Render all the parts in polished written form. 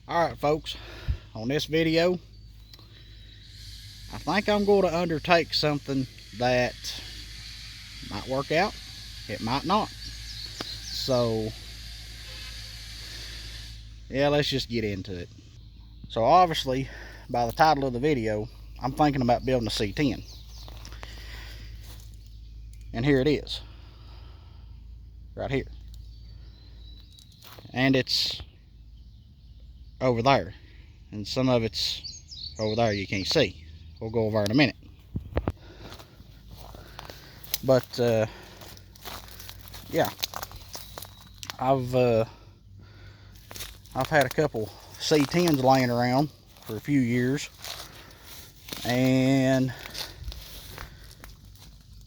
Alright folks, on this video I think I'm going to undertake something that might work out, it might not. So yeah, let's just get into it. So obviously by the title of the video I'm thinking about building a C10, and here it is right here, and it's over there, and some of it's over there you can't see. We'll go over in a minute. But yeah, I've had a couple C10s laying around for a few years, and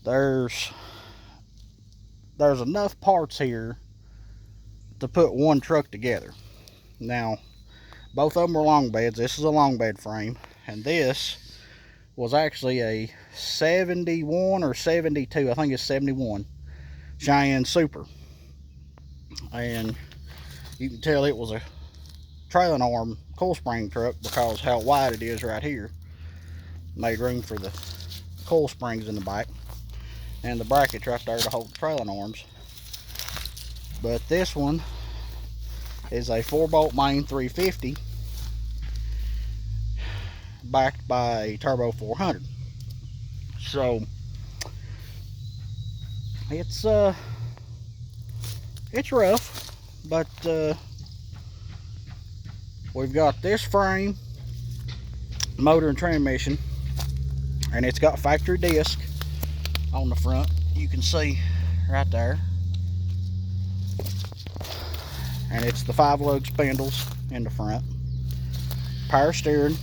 there's enough parts here to put one truck together. Now both of them are long beds. This is a long bed frame, and this was actually a 71 or 72, I think it's 71 Cheyenne Super, and you can tell it was a trailing arm coil spring truck because how wide it is right here. Made room for the coil springs in the back and the brackets right there to hold the trailing arms. But this one is a 4-bolt main 350 backed by a turbo 400. So it's rough, but we've got this frame, motor and transmission, and it's got factory disc on the front. You can see right there, and it's the 5-lug spindles in the front, power steering,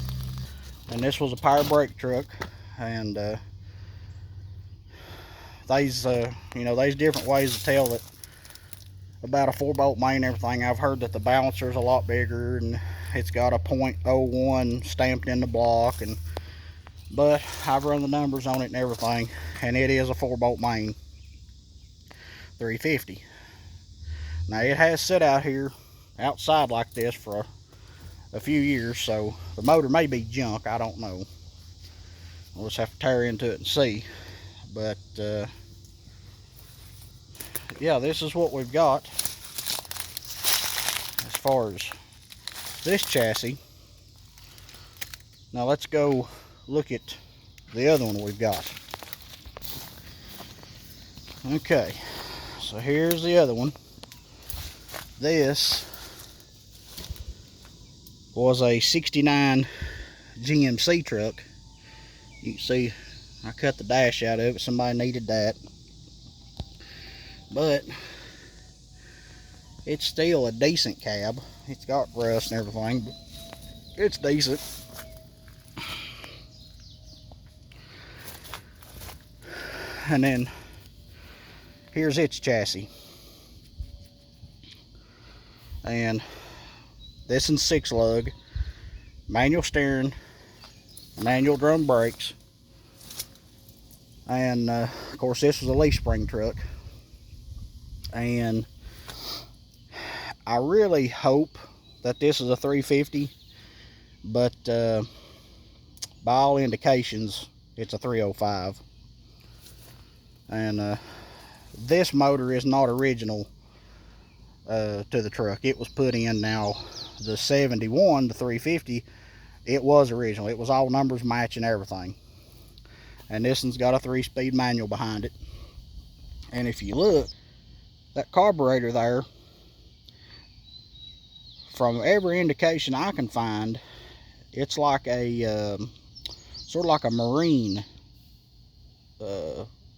and this was a power brake truck. And there's different ways to tell that about a 4-bolt main and everything. I've heard that the balancer's a lot bigger and it's got a .01 stamped in the block, but I've run the numbers on it and everything, and it is a 4-bolt main 350. Now it has sit out here outside like this for a few years, so the motor may be junk, I don't know. We'll just have to tear into it and see. But yeah, this is what we've got as far as this chassis. Now let's go look at the other one we've got. Okay, so here's the other one. This was a 69 GMC truck. You can see I cut the dash out of it. Somebody needed that. But it's still a decent cab. It's got rust and everything, but it's decent. And then here's its chassis. And this is 6-lug, manual steering, manual drum brakes, and of course this was a leaf spring truck. And I really hope that this is a 350, but by all indications it's a 305. And this motor is not original to the truck. It was put in. Now the 71, the 350, it was original. It was all numbers matching everything. And this one's got a 3-speed manual behind it. And if you look, that carburetor there, from every indication I can find, it's like a sort of like a marine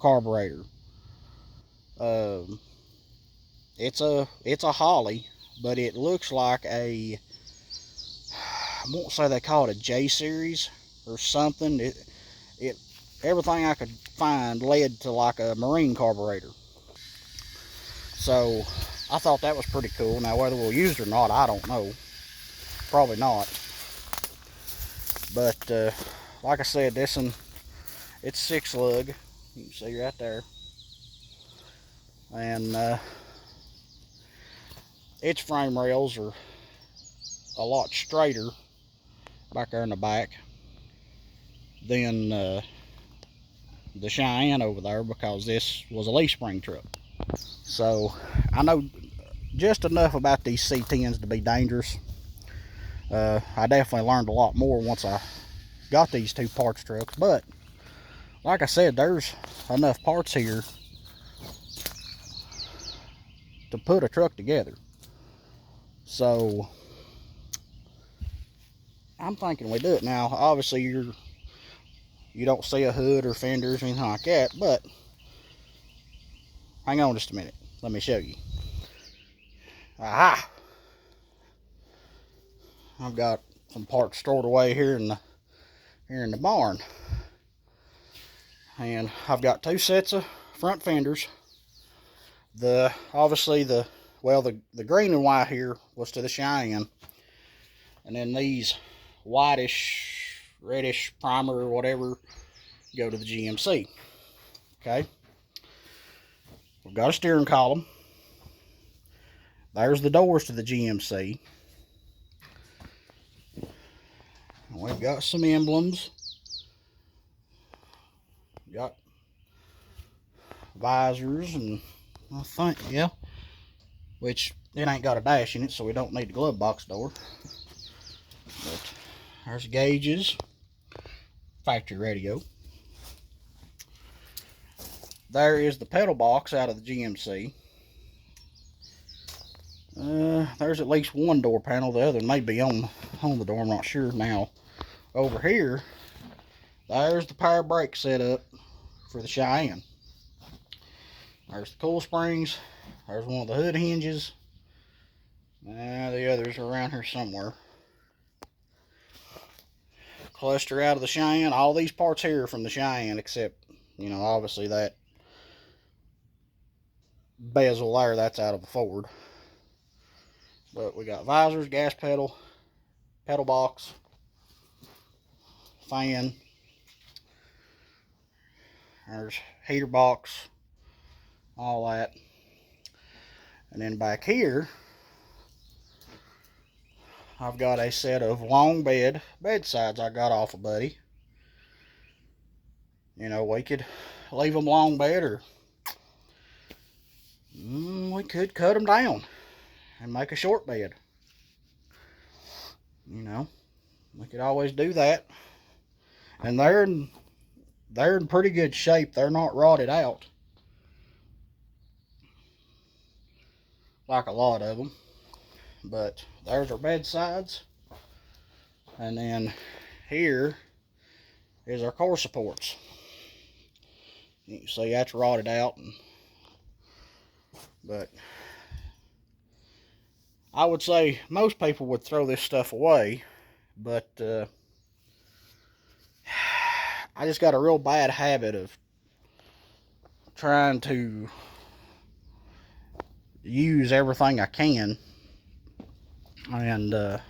carburetor. It's a Holly, but it looks like I won't say they call it a J series or something. Everything I could find led to like a marine carburetor. So I thought that was pretty cool. Now whether we'll use it or not, I don't know. Probably not. But like I said, this one, it's 6-lug. You can see right there. And its frame rails are a lot straighter back there in the back than the Cheyenne over there, because this was a leaf spring truck. So I know just enough about these C10s to be dangerous. I definitely learned a lot more once I got these two parts trucks, but like I said, there's enough parts here to put a truck together. So I'm thinking we do it. Now obviously you don't see a hood or fenders or anything like that, but hang on just a minute, let me show you. Aha! I've got some parts stored away here in the barn, and I've got two sets of front fenders. Obviously the green and white here was to the Cheyenne, and then these whitish, reddish primer or whatever go to the GMC. Okay, we've got a steering column. There's the doors to the GMC. We've got some emblems. Got visors, and I think, yeah, which it ain't got a dash in it, so we don't need the glove box door. But there's gauges, factory radio. There is the pedal box out of the GMC. There's at least one door panel. The other may be on the door, I'm not sure. Now over here, there's the power brake setup for the Cheyenne. There's the coil springs. There's one of the hood hinges. The others are around here somewhere. Cluster out of the Cheyenne. All these parts here are from the Cheyenne, except, obviously that bezel there, that's out of a Ford. But we got visors, gas pedal, pedal box, fan. There's heater box, all that. And then back here, I've got a set of long bed sides I got off of Buddy. We could leave them long bed, or we could cut them down and make a short bed. We could always do that. And they're in pretty good shape. They're not rotted out like a lot of them. But there's our bed sides. And then here is our core supports. You can see that's rotted out, but I would say most people would throw this stuff away, but I just got a real bad habit of trying to use everything I can, and I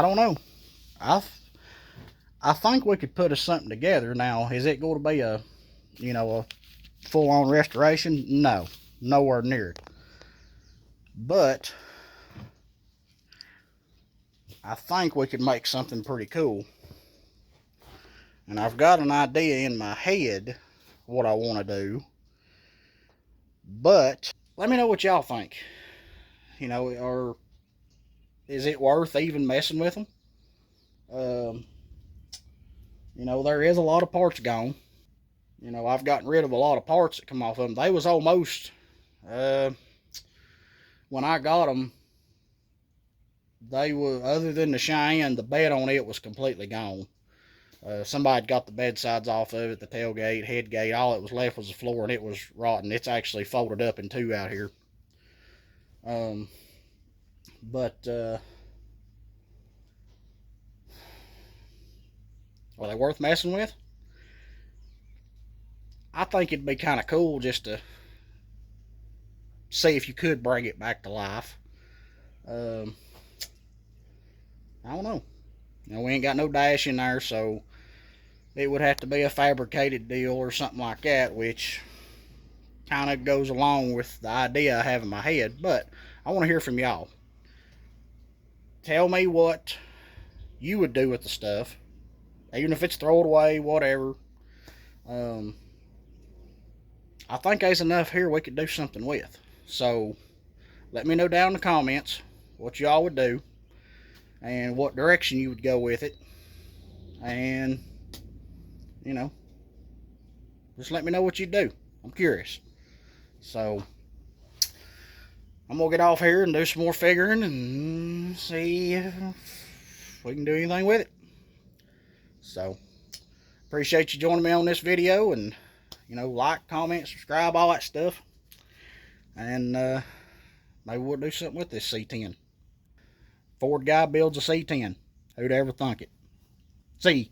don't know. I think we could put something together. Now, is it going to be a full-on restoration? No, nowhere near it. But I think we could make something pretty cool. And I've got an idea in my head what I want to do. But let me know what y'all think. Or is it worth even messing with them? There is a lot of parts gone. I've gotten rid of a lot of parts that come off of them. They was almost, when I got them, they were, other than the Cheyenne, the bed on it was completely gone. Somebody got the bed sides off of it, the tailgate, head gate, all that was left was the floor, and it was rotten. It's actually folded up in two out here. Are they worth messing with? I think it'd be kind of cool just to see if you could bring it back to life. I don't know. We ain't got no dash in there, so it would have to be a fabricated deal or something like that, which kind of goes along with the idea I have in my head. But I want to hear from y'all. Tell me what you would do with the stuff, even if it's throw it away, whatever. Um, I think there's enough here we could do something with. So let me know down in the comments what y'all would do and what direction you would go with it. And, you know, just let me know what you do. I'm curious. So I'm going to get off here and do some more figuring and see if we can do anything with it. So appreciate you joining me on this video, and like, comment, subscribe, all that stuff, and maybe we'll do something with this C10. Ford guy builds a C10. Who'd ever thunk it? See you.